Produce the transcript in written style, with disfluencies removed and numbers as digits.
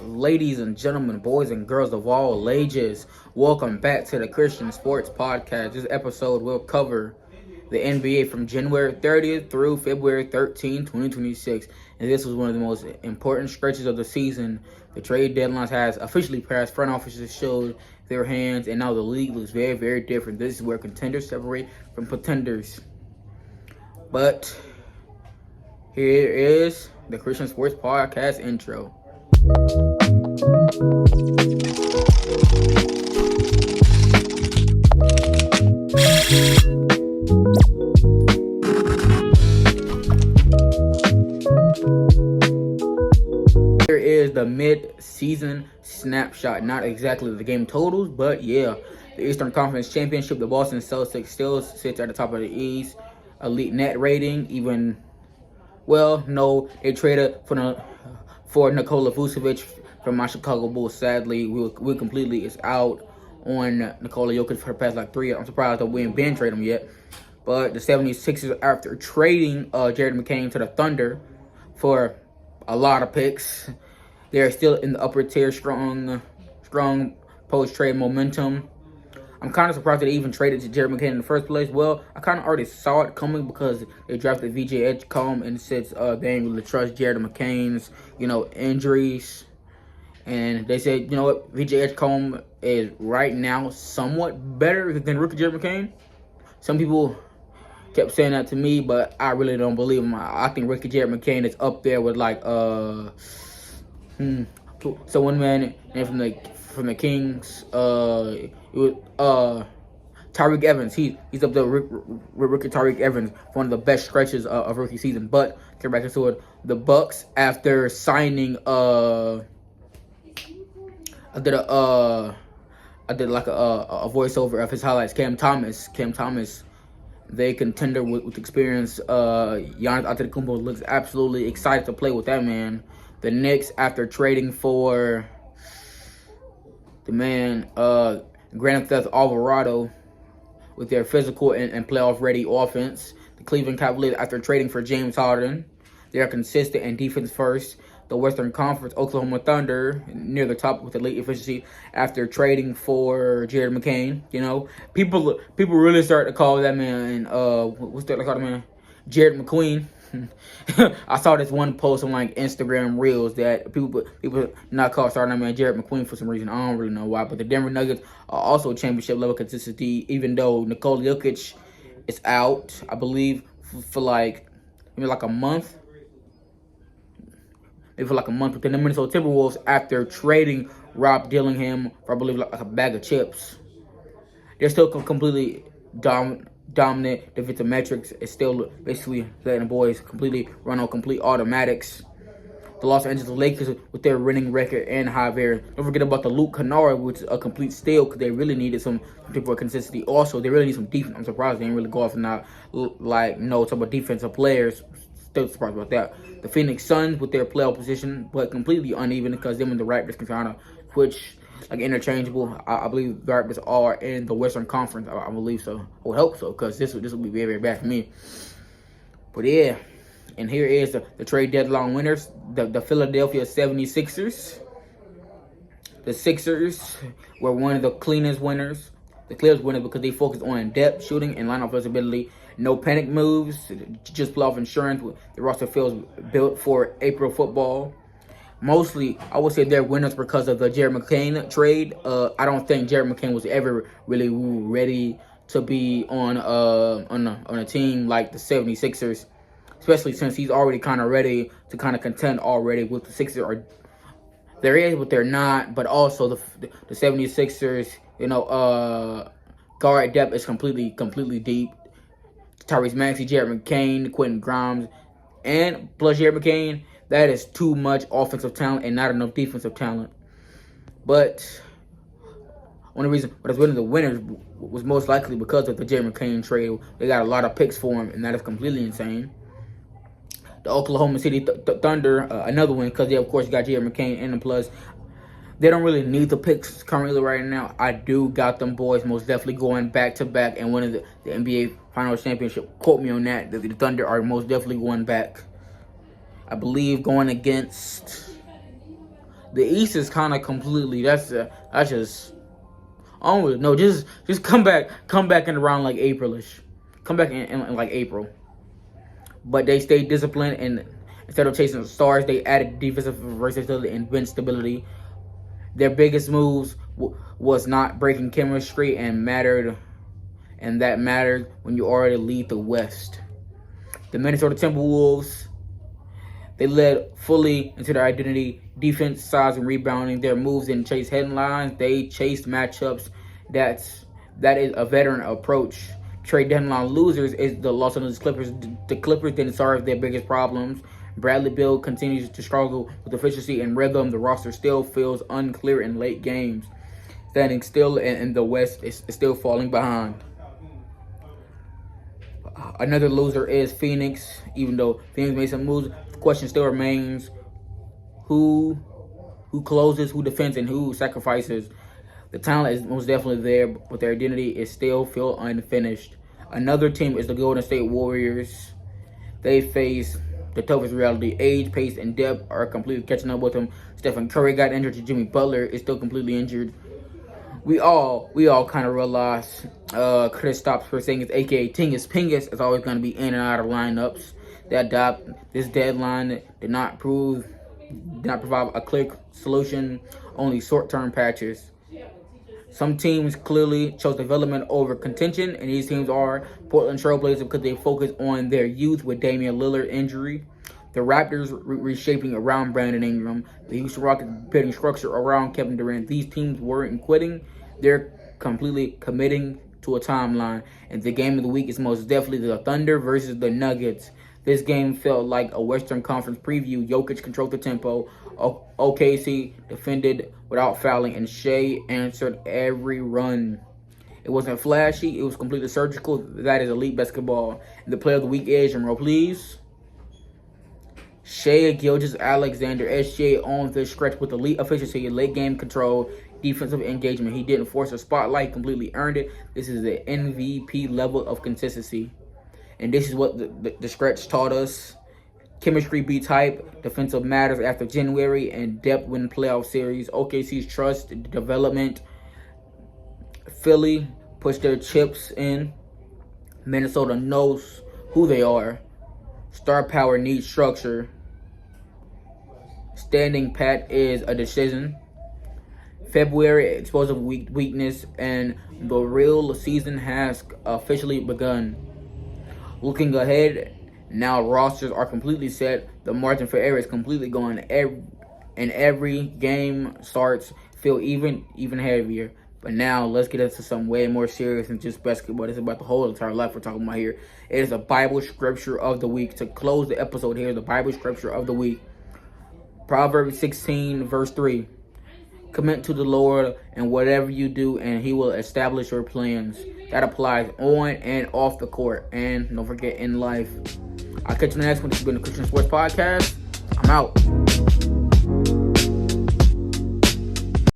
Ladies and gentlemen, boys and girls of all ages, welcome back to the Christian Sports Podcast. This episode will cover the NBA from January 30th through February 13, 2026. And this was one of the most important stretches of the season. The trade deadlines has officially passed. Front offices showed their hands, and now the league looks very, very different. This is where contenders separate from pretenders. But here is the Christian Sports Podcast intro. Here is the mid-season snapshot. Not exactly the game totals, but yeah. The Eastern Conference Championship, the Boston Celtics still sits at the top of the East. Elite net rating, even, well, no, they traded for Nikola Vucevic from my Chicago Bulls. Sadly, we completely is out on Nikola Jokic for the past like 3 years. I'm surprised that we ain't been trade him yet. But the 76ers, after trading Jared McCain to the Thunder for a lot of picks, they're still in the upper tier, strong post-trade momentum. I'm kind of surprised that they even traded to Jared McCain in the first place. Well, I kind of already saw it coming because they drafted VJ Edgecombe, and since they ain't really trust Jared McCain's, injuries. And they said, you know what, VJ Edgecombe is right now somewhat better than rookie Jared McCain. Some people kept saying that to me, but I really don't believe him. I think rookie Jared McCain is up there with like so one man and from the Kings, it was Tyreke Evans. He's up there with rookie Tyreke Evans for one of the best stretches of rookie season. But get back into it, the Bucks, after signing I did like a voiceover of his highlights. Cam Thomas, they contender with experience. Giannis Antetokounmpo looks absolutely excited to play with that man. The Knicks, after trading for the man Grand Theft Alvarado with their physical and playoff-ready offense. The Cleveland Cavaliers, after trading for James Harden, they are consistent and defense first. The Western Conference, Oklahoma Thunder, near the top with elite efficiency after trading for Jared McCain. People really start to call that man, what's that called, man? Jared McQueen. I saw this one post on like Instagram Reels that people not call starting that man Jared McQueen for some reason. I don't really know why. But the Denver Nuggets are also championship level consistency, even though Nikola Jokic is out, I believe, for like maybe like a month. Maybe for like a month. But then the Minnesota Timberwolves, after trading Rob Dillingham for, I believe, like a bag of chips, they're still completely dominant. Defensive metrics is still basically letting the boys completely run on complete automatics. The Los Angeles Lakers, with their winning record and high variance. Don't forget about the Luke Kennard, which is a complete steal because they really needed some type of consistency. Also, they really need some defense. I'm surprised they didn't really go off and not talk about defensive players. Still surprised about that. The Phoenix Suns, with their playoff position, but completely uneven because them and the Raptors can kind of switch like interchangeable. I believe the Raptors are in the Western Conference. I believe so. I would hope so, because this will be very, very bad for me. But yeah, and here is the trade deadline winners. The Philadelphia 76ers. The Sixers were one of the cleanest winners. The clearest winners because they focused on depth, shooting, and lineup flexibility. No panic moves, just playoff insurance. The roster feels built for April football. Mostly, I would say they're winners because of the Jared McCain trade. I don't think Jared McCain was ever really ready to be on a team like the 76ers, especially since he's already kind of ready to kind of contend already with the Sixers. There is, but they're not. But also the 76ers, guard depth is completely deep. Tyrese Maxey, Jared McCain, Quentin Grimes, and plus Jared McCain. That is too much offensive talent and not enough defensive talent. But one of the reasons why it's one of the winners was most likely because of the Jared McCain trade. They got a lot of picks for him, and that is completely insane. The Oklahoma City Thunder, another one, because they, of course, got Jared McCain, and plus, they don't really need the picks currently right now. I do got them boys most definitely going back-to-back and winning the NBA Finals Championship. Quote me on that. The Thunder are most definitely going back. I believe going against The East is kind of completely. That's just. Oh no, just come back in around like Aprilish. Come back in like April. But they stayed disciplined, and instead of chasing the stars, they added defensive versatility and bench stability. Their biggest moves was not breaking chemistry and that mattered when you already lead the West. The Minnesota Timberwolves, they led fully into their identity, defense, size, and rebounding. Their moves didn't chase headlines; they chased matchups. That is a veteran approach. Trade deadline losers is the Los Angeles Clippers. The Clippers didn't solve their biggest problems. Bradley Beal continues to struggle with efficiency and rhythm. The roster still feels unclear in late games. Standing still in the West is still falling behind. Another loser is Phoenix. Even though Phoenix made some moves, the question still remains: who closes, who defends, and who sacrifices. The talent is most definitely there, but their identity is still feel unfinished. Another team is the Golden State Warriors. They face the toughest reality. Age, pace, and depth are completely catching up with them. Stephen Curry got injured. Jimmy Butler is still completely injured. We all kind of realize Kristaps Porzingis, aka Tingus Pingus, is always going to be in and out of lineups. This deadline did not provide a clear solution. Only short-term patches. Some teams clearly chose development over contention, and these teams are Portland Trailblazers because they focus on their youth with Damian Lillard injury. The Raptors reshaping around Brandon Ingram. The Houston Rockets building structure around Kevin Durant. These teams weren't quitting. They're completely committing to a timeline. And the game of the week is most definitely the Thunder versus the Nuggets. This game felt like a Western Conference preview. Jokic controlled the tempo. OKC defended without fouling, and Shea answered every run. It wasn't flashy. It was completely surgical. That is elite basketball. And the player of the week is, drum roll please, Shai Gilgeous-Alexander. SGA on the stretch with elite efficiency, late game control, defensive engagement. He didn't force a spotlight, completely earned it. This is the MVP level of consistency. And this is what the stretch taught us. Chemistry beats hype. Defensive matters after January, and depth win playoff series. OKC's trust development. Philly pushed their chips in. Minnesota knows who they are. Star power needs structure. Standing pat is a decision. February explosive weakness, and the real season has officially begun. Looking ahead, now rosters are completely set. The margin for error is completely gone. And every game starts feel even heavier. But now let's get into something way more serious than just basketball. This is about the whole entire life we're talking about here. It is a Bible scripture of the week. To close the episode here, the Bible scripture of the week. Proverbs 16, verse 3. Commit to the Lord and whatever you do, and he will establish your plans. That applies on and off the court. And don't forget, in life. I'll catch you in the next one. This has been the Christian Sports Podcast. I'm out.